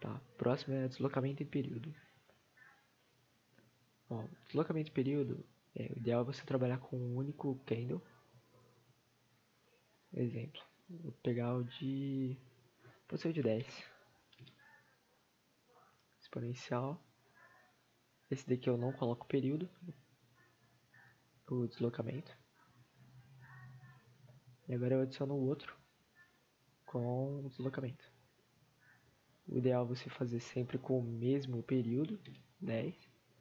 Tá, próximo é deslocamento em período. Ó, deslocamento em período, o ideal é você trabalhar com um único candle. Exemplo, vou pegar o de... pode ser o de 10. Exponencial. Esse daqui eu não coloco período, o deslocamento. E agora eu adiciono o outro com o deslocamento. O ideal é você fazer sempre com o mesmo período, 10,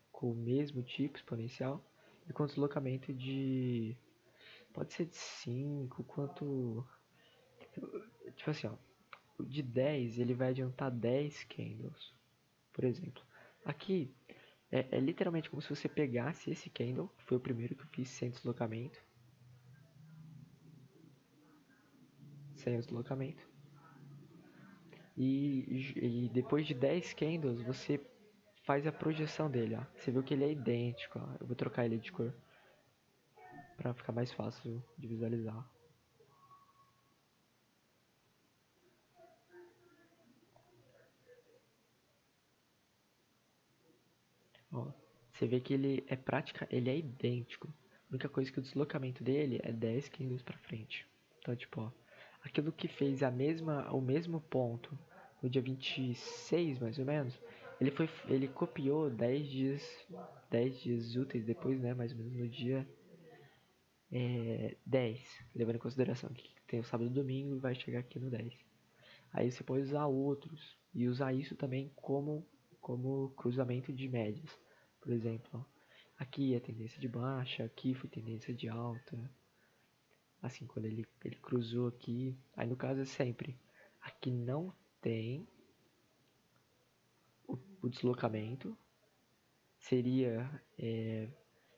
com o mesmo tipo exponencial e com deslocamento de... pode ser de 5, quanto... tipo assim, ó, o de 10 ele vai adiantar 10 candles, por exemplo. Aqui é literalmente como se você pegasse esse candle, que foi o primeiro que eu fiz sem deslocamento, sem o deslocamento, e depois de 10 candles você faz a projeção dele, ó. Você viu que ele é idêntico, ó. Eu vou trocar ele de cor para ficar mais fácil de visualizar. Ó, você vê que ele é idêntico. A única coisa é que o deslocamento dele é 10 candles para frente. Então, tipo, ó, aquilo que fez o mesmo ponto no dia 26, mais ou menos, ele copiou 10 dias úteis depois, né, mais ou menos no dia 10, levando em consideração que tem o sábado e o domingo e vai chegar aqui no 10. Aí você pode usar outros e usar isso também como cruzamento de médias. Por exemplo, ó, aqui é tendência de baixa, aqui foi tendência de alta. Assim, quando ele cruzou aqui, aí no caso é sempre, aqui não tem o deslocamento, seria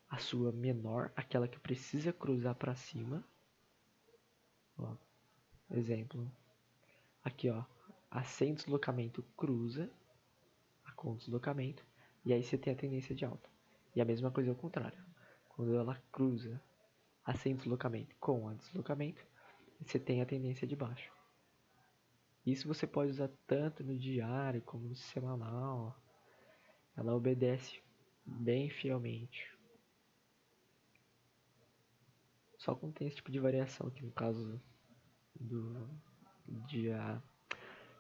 a sua menor, aquela que precisa cruzar para cima. Ó, exemplo, aqui ó, a sem deslocamento cruza, a com deslocamento, e aí você tem a tendência de alta. E a mesma coisa ao contrário, quando ela cruza a sem deslocamento com a deslocamento, você tem a tendência de baixa. Isso você pode usar tanto no diário como no semanal. Ela obedece bem fielmente. Só quando tem esse tipo de variação, aqui no caso do dia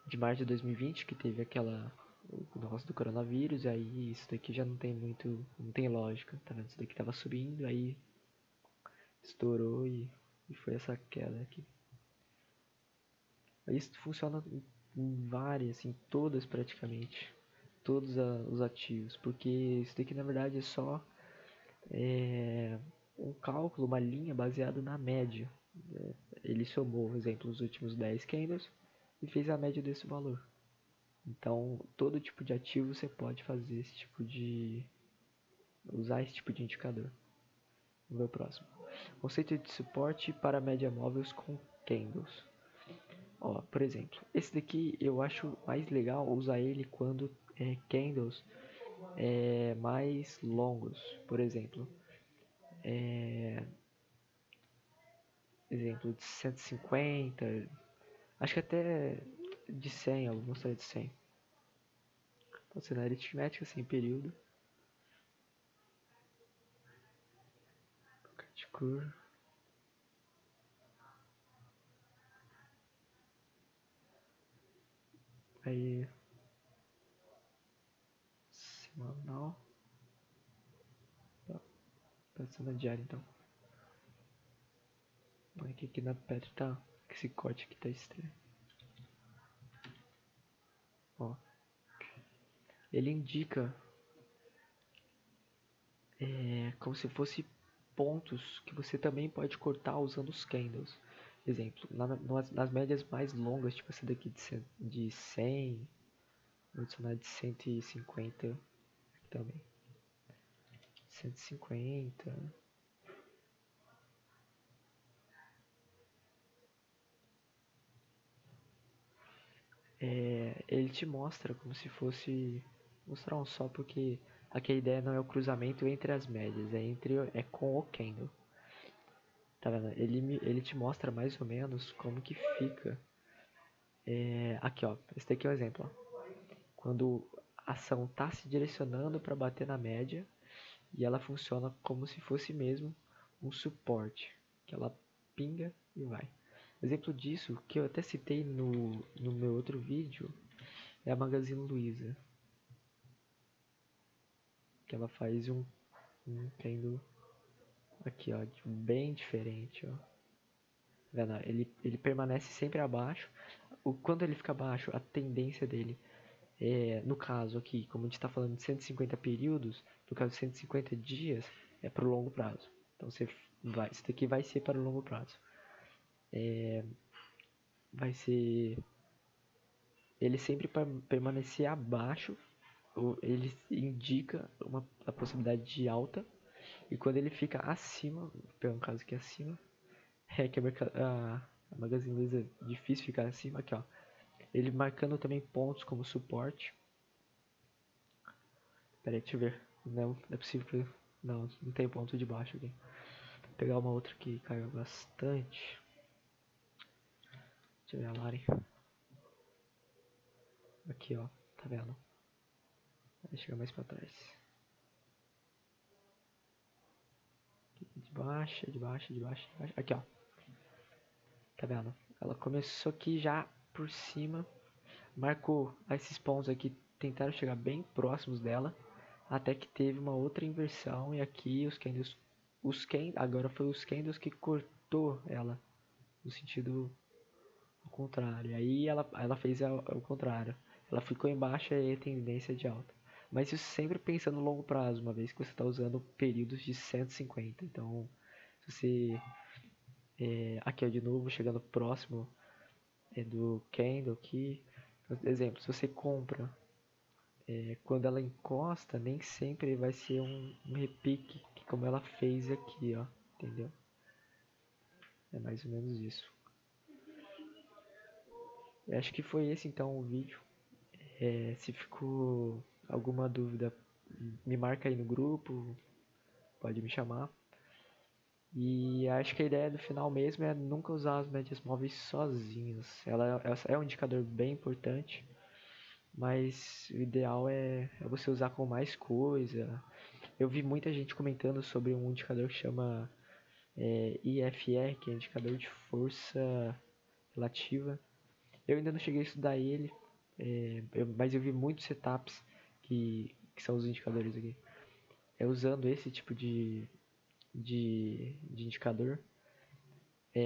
de março de 2020, que teve o negócio do coronavírus, aí isso daqui já não tem lógica, tá vendo? Isso daqui tava subindo, aí estourou e foi essa queda aqui. Isso funciona em várias, em todas praticamente, todos os ativos, porque isso daqui na verdade é só um cálculo, uma linha baseada na média. Ele somou, por exemplo, os últimos 10 candles e fez a média desse valor. Então, todo tipo de ativo você pode fazer usar esse tipo de indicador. Vamos ver o próximo. Conceito de suporte para média móveis com candles. Ó, por exemplo, esse daqui eu acho mais legal usar ele quando candles mais longos. Por exemplo, exemplo de 150, acho que até de 100, eu vou mostrar de 100. Pode ser na aritmética, sem período. De cor. Aí, semanal. Pode ser na diária, então. Aqui na pedra tá, esse corte aqui tá estranho. Ó, ele indica como se fosse pontos que você também pode cortar usando os candles. Exemplo, nas médias mais longas, tipo essa daqui de 100, vou adicionar de 150 aqui também. 150. Ele te mostra como se fosse mostrar um só, porque aqui a ideia não é o cruzamento entre as médias, é com o candle. Tá vendo? Ele te mostra mais ou menos como que fica. Aqui ó, esse daqui é o exemplo. Ó. quando a ação está se direcionando para bater na média e ela funciona como se fosse mesmo um suporte, que ela pinga e vai. Exemplo disso, que eu até citei no meu outro vídeo, é a Magazine Luiza, que ela faz um candle aqui, ó, bem diferente, ó. Vendo? Ele permanece sempre abaixo. Quando ele fica abaixo, a tendência dele no caso aqui, como a gente está falando de 150 períodos, no caso de 150 dias, é para o longo prazo. Então isso daqui vai ser para o longo prazo. Vai ser ele sempre permanecer abaixo, ele indica a possibilidade de alta, e quando ele fica acima, vou pegar um caso aqui acima, que a Magazine Luiza é difícil ficar acima, aqui ó, ele marcando também pontos como suporte. Pera aí, deixa eu ver. Não é possível que. Não tem ponto de baixo aqui. Vou pegar uma outra que caiu bastante. Deixa eu ver a Lari. Aqui, ó. Tá vendo? Vai chegar mais pra trás. De baixo, de baixo, de baixo, de baixo. Aqui, ó. Tá vendo? Ela começou aqui já por cima. Marcou esses pontos aqui. Tentaram chegar bem próximos dela. Até que teve uma outra inversão. E aqui os candles. Agora foi os candles que cortou ela. No sentido ao contrário. Aí ela fez o contrário. Ela ficou embaixo e a tendência de alta. Mas isso sempre pensando no longo prazo, uma vez que você está usando períodos de 150. Então, se você. Aqui ó, de novo, chegando próximo do candle aqui. Exemplo, se você compra quando ela encosta, nem sempre vai ser um repique, como ela fez aqui, ó. Entendeu? É mais ou menos isso. Eu acho que foi esse então o vídeo. Se ficou alguma dúvida, me marca aí no grupo, pode me chamar. E acho que a ideia do final mesmo é nunca usar as médias móveis sozinhas. Ela é um indicador bem importante, mas o ideal é você usar com mais coisa. Eu vi muita gente comentando sobre um indicador que chama IFR, que é indicador de força relativa. Eu ainda não cheguei a estudar ele, mas eu vi muitos setups que são os indicadores aqui. Usando esse tipo de indicador.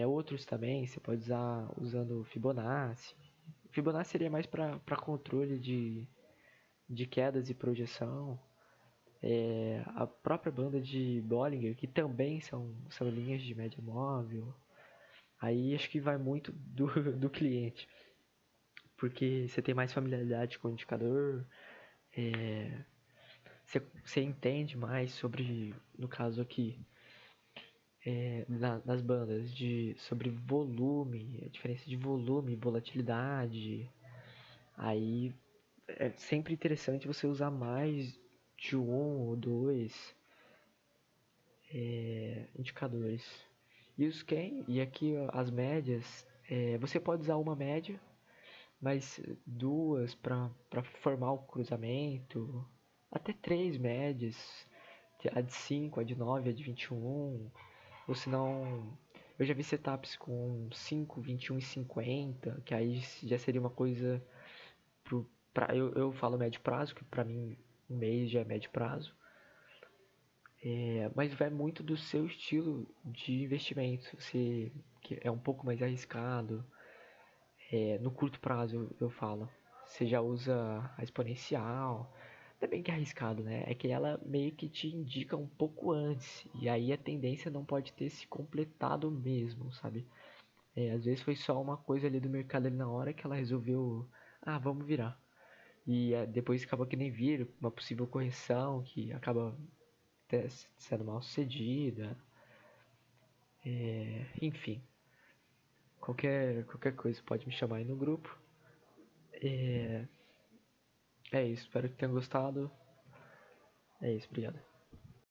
Outros também, você pode usar usando Fibonacci. Fibonacci seria mais para controle de quedas e projeção. A própria banda de Bollinger, que também são linhas de média móvel. Aí acho que vai muito do cliente, porque você tem mais familiaridade com o indicador, você entende mais sobre, no caso aqui, nas bandas, sobre volume, a diferença de volume, volatilidade. Aí é sempre interessante você usar mais de um ou dois indicadores. E aqui ó, as médias, você pode usar uma média, mas duas para formar o cruzamento, até três médias, a de 5, a de 9, a de 21, ou se não, eu já vi setups com 5, 21 e 50, que aí já seria uma coisa eu falo médio prazo, que para mim um mês já é médio prazo. Mas vai muito do seu estilo de investimento. Você que é um pouco mais arriscado. No curto prazo eu falo. Você já usa a exponencial. Ainda bem que é arriscado, né? É que ela meio que te indica um pouco antes. E aí a tendência não pode ter se completado mesmo, sabe? Às vezes foi só uma coisa ali do mercado ali na hora que ela resolveu. Ah, vamos virar. E depois acaba que nem vira, uma possível correção que acaba sendo mal sucedida. Enfim, qualquer coisa pode me chamar aí no grupo. É isso, espero que tenham gostado. É isso, obrigado.